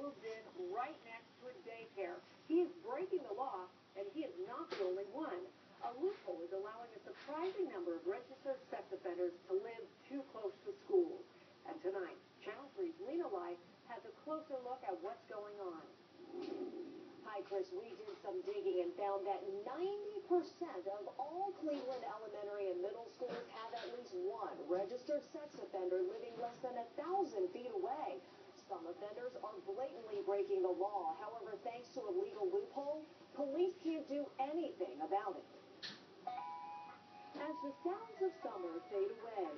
moved in right next to a daycare. He is breaking the law, and he is not the only one. A loophole is allowing a surprising number of registered sex offenders to live too close to schools. And tonight, Channel 3's Lena Lai has a closer look at what's going on. Hi, Chris. We did some digging and found that 90% of all Cleveland elementary and middle schools have at least one registered sex offender living less than 1,000 feet away. Some offenders are blatantly breaking the law. However, thanks to a legal loophole, police can't do anything about it. As the sounds of summer fade away,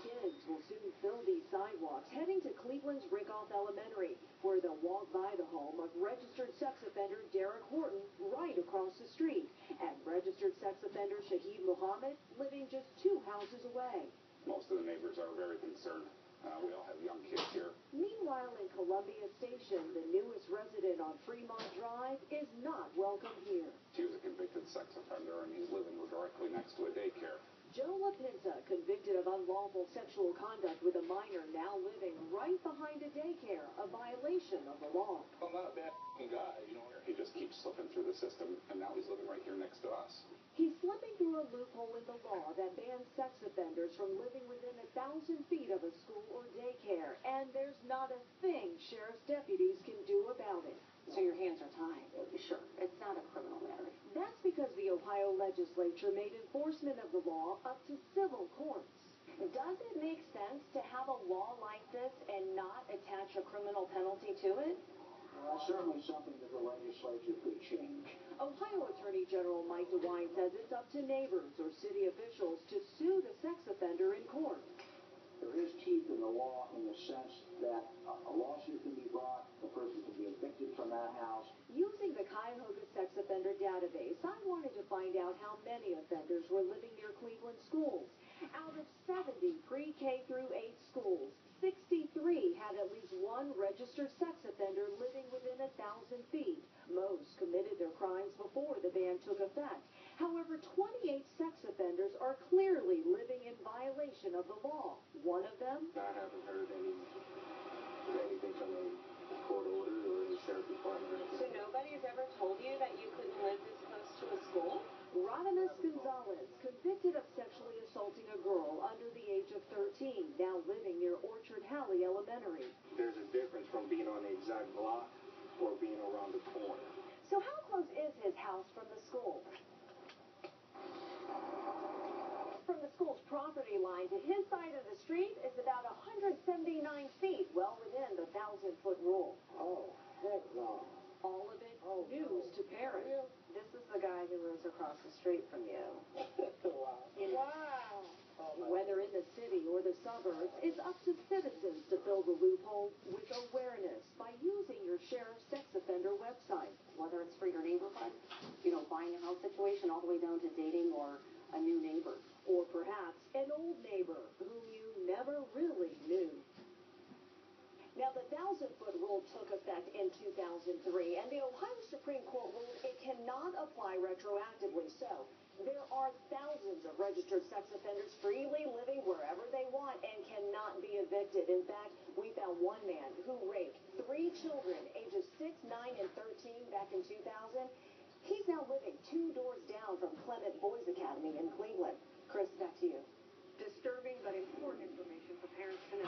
kids will soon fill these sidewalks heading to Cleveland's Rickoff Elementary, where they'll walk by the home of registered sex offender Derek Horton right across the street, and registered sex offender Shaheed Muhammad living just 2 houses away. Most of the neighbors are very concerned. We all have young kids here. Meanwhile, in Columbia Station, the newest resident on Fremont Drive is not welcome here. He was a convicted sex offender, and he's living directly next to a daycare. Joe LaPinta, convicted of unlawful sexual conduct with a minor, now living right behind a daycare, a violation of the law. I'm not a bad guy, you know. He just keeps slipping through the system, and now he's living right here next to us. He's slipping through a loophole in the law that bans sex offenders from living within 1,000 feet of a school or daycare, and there's not a thing sheriff's deputies can do about it. So your hands are tied? Sure, it's not a criminal matter. That's because the Ohio legislature made enforcement of the law up to civil courts. Does it make sense to have a law like this and not attach a criminal penalty to it? Well, that's certainly something that the legislature could change. Ohio Attorney General Mike DeWine says it's up to neighbors or city officials to sue the sex offender in court. There is teeth in the law in the sense that a lawsuit can be brought, the person can be evicted from that house. Using the Cuyahoga Sex Offender Database, I wanted to find out how many offenders were living near Cleveland schools. Out of 70 pre-K through 8 schools, 63 had at least one registered sex offender living within 1,000 feet. Most committed their crimes before the ban took effect. However, 28 sex offenders are clearly living in violation of the law. One of them? I haven't heard anything from the court order or the sheriff department or anything. So nobody's ever told you that you couldn't live this close to a school? Rodimus Gonzalez, convicted of sexually assaulting a girl under the age of 13, now living near Orchard Halley Elementary. There's a difference from being on the exact block or being around the corner. So how close is his house from the school? From the school's property line to his side of the street is about 179 feet, well within the 1,000-foot rule. Oh, heck no. All of it news to parents. This is the guy who lives across the street from you. Wow. Whether in the city or the suburbs, it's up to citizens to fill the loophole with awareness by using your sheriff's sex offender website. Whether it's for your neighborhood, buying a house situation, all the way down to dating or a new neighbor. Or perhaps an old neighbor whom you never really knew. Now, the 1,000-foot rule took effect in 2003, and the Ohio Supreme Court ruled it cannot apply retroactively. So, there are thousands of registered sex offenders freely living wherever they want and cannot be evicted. In fact, we found one man who raped 3 children, ages 6, 9, and 13, back in 2000. He's now living 2 doors down from Clement Boys Academy in Cleveland. Chris, back to you. Disturbing but important information for parents to know.